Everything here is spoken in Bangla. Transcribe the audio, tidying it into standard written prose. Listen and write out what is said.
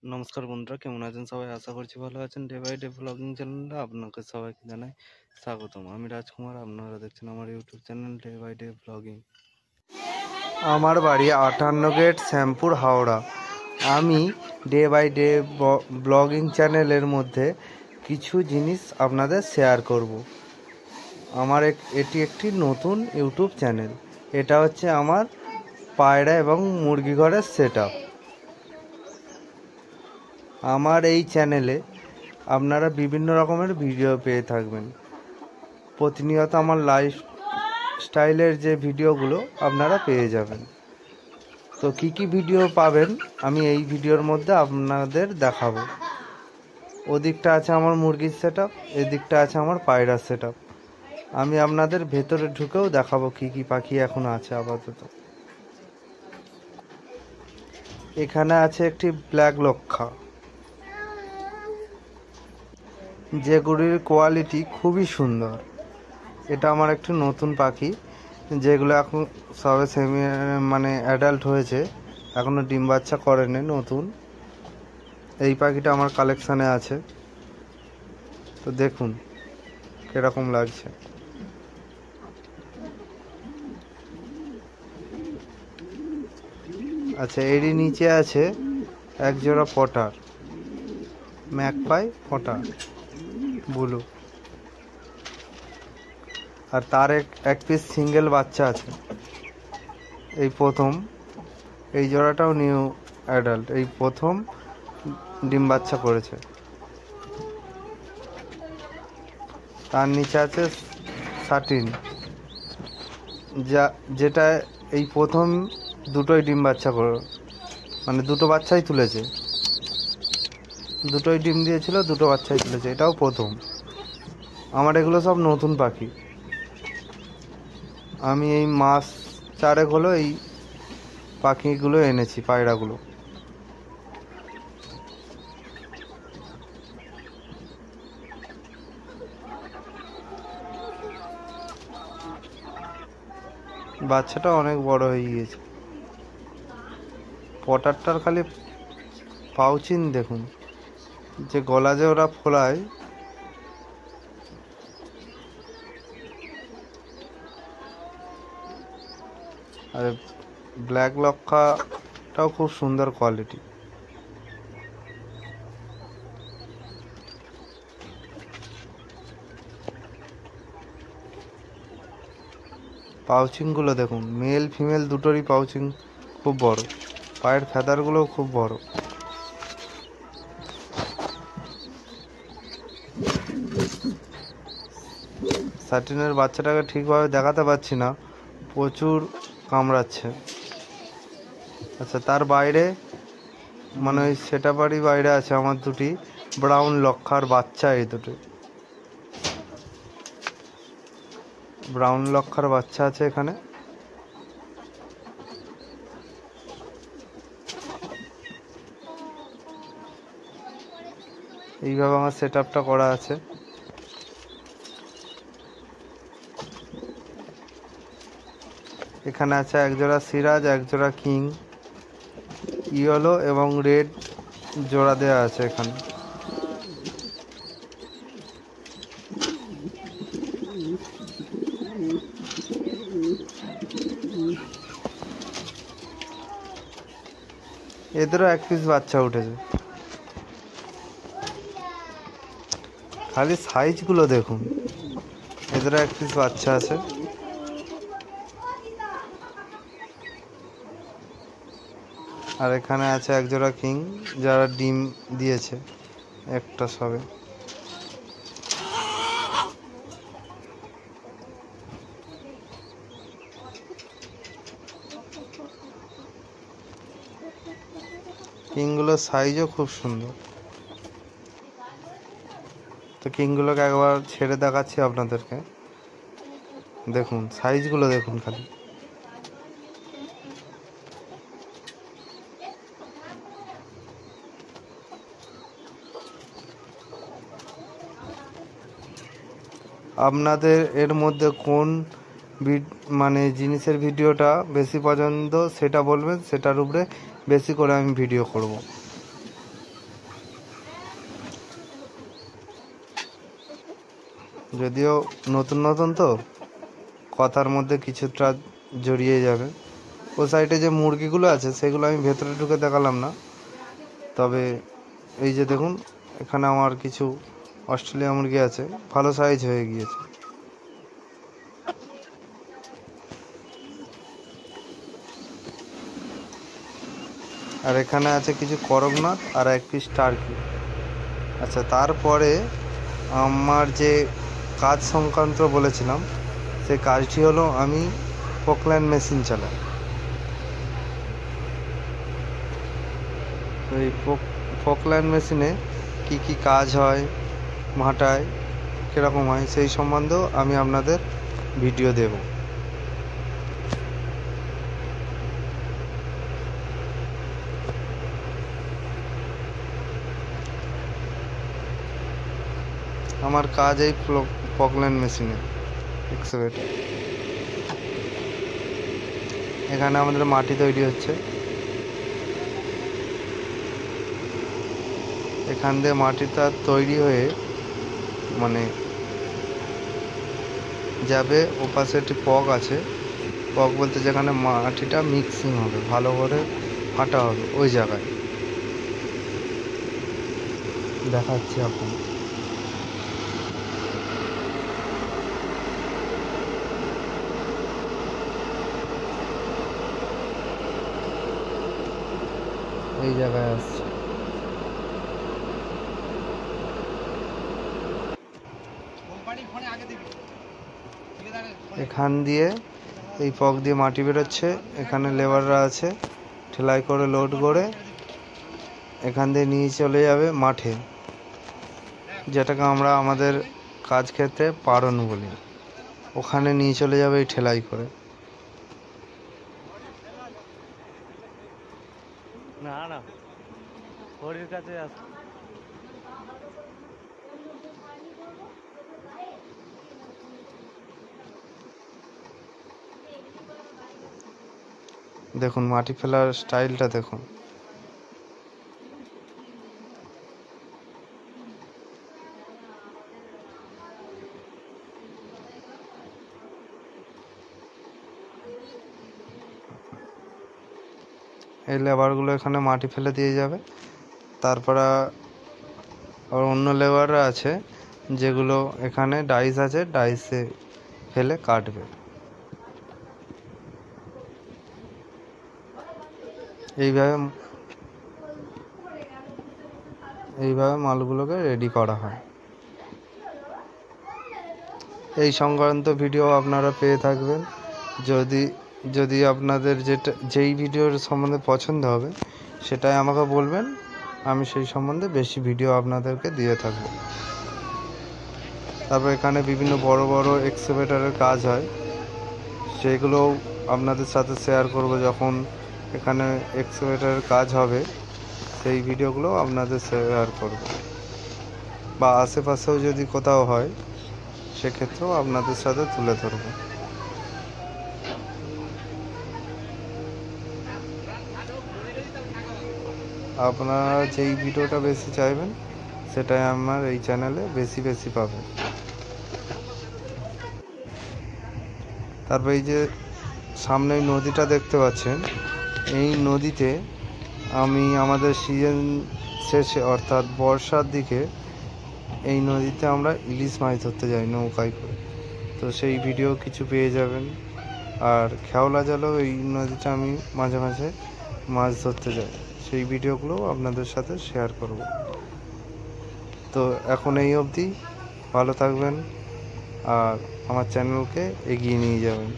নমস্কার বন্ধুরা, কেমন আছেন সবাই? আশা করছি ভালো আছেন। ডে বাই ডে ব্লগিং চ্যানেলে আপনাকে সবাইকে জানাই স্বাগতম। আমি রাজকুমার, আপনারা দেখছেন আমার YouTube channel day by day blogging. আমার বাড়ি 58 গেট, শ্যামপুর, হাওড়া। আমি ডে বাই ডে ব্লগিং চ্যানেলের মধ্যে কিছু জিনিস আপনাদের শেয়ার করব। এটি একটি নতুন ইউটিউব চ্যানেল। এটা হচ্ছে আমার পায়রা এবং মুরগি ঘরের সেটআপ। আমার এই চ্যানেলে আপনারা বিভিন্ন রকমের ভিডিও পেয়ে থাকবেন। প্রতিনিয়ত আমার লাইফ স্টাইলের যে ভিডিওগুলো আপনারা পেয়ে যাবেন। তো কি কি ভিডিও পাবেন আমি এই ভিডিওর মধ্যে আপনাদের দেখাবো। ওদিকটা আছে আমার মুরগির সেটআপ, এদিকটা আছে আমার পায়রার সেটআপ। আমি আপনাদের ভেতরে ঢুকেও দেখাবো কি কি পাখি এখন আছে আপাতত। এখানে আছে একটি ব্ল্যাক লক্ষা, যেগুলির কোয়ালিটি খুবই সুন্দর। এটা আমার একটি নতুন পাখি, যেগুলো এখন সবে অ্যাডাল্ট হয়েছে, এখনও ডিম বাচ্চা করেনি, নতুন। এই পাখিটা আমার কালেকশানে আছে, তো দেখুন কীরকম লাগছে। আচ্ছা, এরই নিচে আছে এক জোড়া পটার, ম্যাকপাই পটার ব্লু, আর তার এক পিস সিঙ্গেল বাচ্চা আছে। এই প্রথম, এই জোড়াটাও নিউ অ্যাডাল্ট, এই প্রথম ডিম বাচ্চা করেছে। তার নিচে আছে সাটিন, যেটা এই প্রথম দুটোই ডিম বাচ্চা করে, দুটো বাচ্চাই তুলেছে, দুটোই ডিম দিয়েছিল, দুটো বাচ্চাই তুলেছে, এটাও প্রথম। আমার এগুলো সব নতুন পাখি। আমি এই মাস 4 হলো এই পাখিগুলো এনেছি, পায়রাগুলো। বাচ্চাটা অনেক বড় হয়ে গিয়েছে। পটারটার খালি পাউচিন দেখুন, যে গলা যে ওরা ফোলায়, আর ব্ল্যাক লক্ষাটাও খুব সুন্দর কোয়ালিটি। পাউচিংগুলো দেখুন, মেল ফিমেল দুটোরই পাউচিং খুব বড়, পায়ের ফেদারগুলোও খুব বড়। সাটিনের বাচ্চাটাকে ঠিকভাবে দেখাতে পারছি না, প্রচুর কামড়াচ্ছে। আচ্ছা, তার বাইরে ওই সেটাপারই বাইরে আছে আমার দুটি ব্রাউন লক্ষার বাচ্চা। এই দুটো ব্রাউন লক্ষার বাচ্চা আছে এখানে। এইভাবে আমার সেটআপটা করা আছে। এখানে আছে একজোড়া সিরাজ, একজোড়া কিং, ইয়েলো এবং রেড জোড়া দেওয়া আছে এখানে। এদেরও এক পিস বাচ্চা উঠেছে। খালি সাইজগুলো দেখুন, এদেরও এক পিস বাচ্চা আছে। আর এখানে আছে একজোড়া কিং, যারা ডিম দিয়েছে একটা সবে। কিংগুলোর সাইজও খুব সুন্দর। তো কিংগুলোকে একবার ছেড়ে দেখাচ্ছি আপনাদেরকে, দেখুন সাইজগুলো দেখুন খালি। আপনাদের এর মধ্যে কোন জিনিসের ভিডিওটা বেশি পছন্দ সেটা বলবেন, সেটার উপরে বেশি করে আমি ভিডিও করব। যদিও নতুন নতুন তো কথার মধ্যে কিছুটা জড়িয়ে যাবে। ও সাইডে যে মুরগিগুলো আছে সেগুলো আমি ভেতরে ঢুকে দেখালাম না, তবে এই যে দেখুন এখানে আমার কিছু অস্ট্রেলিয়া মুরগি আছে, ভালো সাইজ হয়ে গিয়েছে। আর এখানে আছে কিছু করকনাথ আর 1 পিস টার্কি। আচ্ছা, তারপরে আমার যে কাজ সংক্রান্ত বলেছিলাম সেই কাজটি হলো আমি পকল্যান্ড মেশিন চালাই। তো এই পকল্যান্ড মেশিনে কি কি কাজ হয়, মাটায় কীরকম হয় সেই সম্বন্ধেও আমি আপনাদের ভিডিও দেব। আমার কাজ এই পকল্যান্ড মেশিনে এক্সকাভেটর। এখানে আমাদের মাটি তৈরি হচ্ছে, এখান দিয়ে মাটিটা তৈরি হয়ে মানে যাবে ওপাশে একটি পক আছে, পক বলতে যেখানে মাটিটা মিক্সিং হবে, ভালো করে ফাটা হবে, ওই জায়গায় দেখাচ্ছি আপনার। এই জায়গায় আসছে। এখান দিয়ে এই পক দিয়ে মাটি বেরোচ্ছে, এখানে লেবাররা আছে, ঠেলাই করে লোড করে এখান দিয়ে নিয়ে চলে যাবে মাঠে, যেটাকে আমরা আমাদের কাজ ক্ষেত্রে পারন বলি। ওখানে নিয়ে চলে যাবে এই ঠেলাই করে। না না, ঘড়ির কাছে আছে। দেখুন মাটি ফেলার স্টাইলটা দেখুন। এই লেবারগুলো এখানে মাটি ফেলে দিয়ে যাবে, তারপরে আর অন্য লেবাররা আছে যেগুলো এখানে ডাইস আছে, ডাইসে ফেলে কাটবে। এইভাবে মালগুলোকে রেডি করা হয়। এই সংক্রান্ত ভিডিও আপনারা পেয়ে থাকবেন। যদি আপনাদের যেই ভিডিওর সম্বন্ধে পছন্দ হবে সেটাই আমাকে বলবেন, আমি সেই সম্বন্ধে বেশি ভিডিও আপনাদেরকে দিয়ে থাকব। তারপর এখানে বিভিন্ন বড় বড় এক্সকাভেটরের কাজ হয়, সেগুলোও আপনাদের সাথে শেয়ার করব। যখন এখানে এক্সকাভেটরের কাজ হবে সেই ভিডিওগুলো আপনাদের শেয়ার করব, বা আশেপাশেও যদি কোথাও হয় সেক্ষেত্রেও আপনাদের সাথে তুলে ধরব। আপনারা যেই ভিডিওটা বেশি চাইবেন সেটাই আমার এই চ্যানেলে বেশি বেশি পাবেন। তারপর এই যে সামনে নদীটা দেখতে পাচ্ছেন, এই নদীতে আমি আমাদের সিজন শেষে অর্থাৎ বর্ষার দিকে এই নদীতে আমরা ইলিশ মাছ ধরতে যাই নৌকায় করে, তো সেই ভিডিও কিছু পেয়ে যাবেন। আর খেওলা জালেও এই নদীটা আমি মাঝে মাঝে মাছ ধরতে যাই, সেই ভিডিওগুলোও আপনাদের সাথে শেয়ার করব। তো এখন এই অবধি, ভালো থাকবেন আর আমার চ্যানেলকে এগিয়ে নিয়ে যাবেন।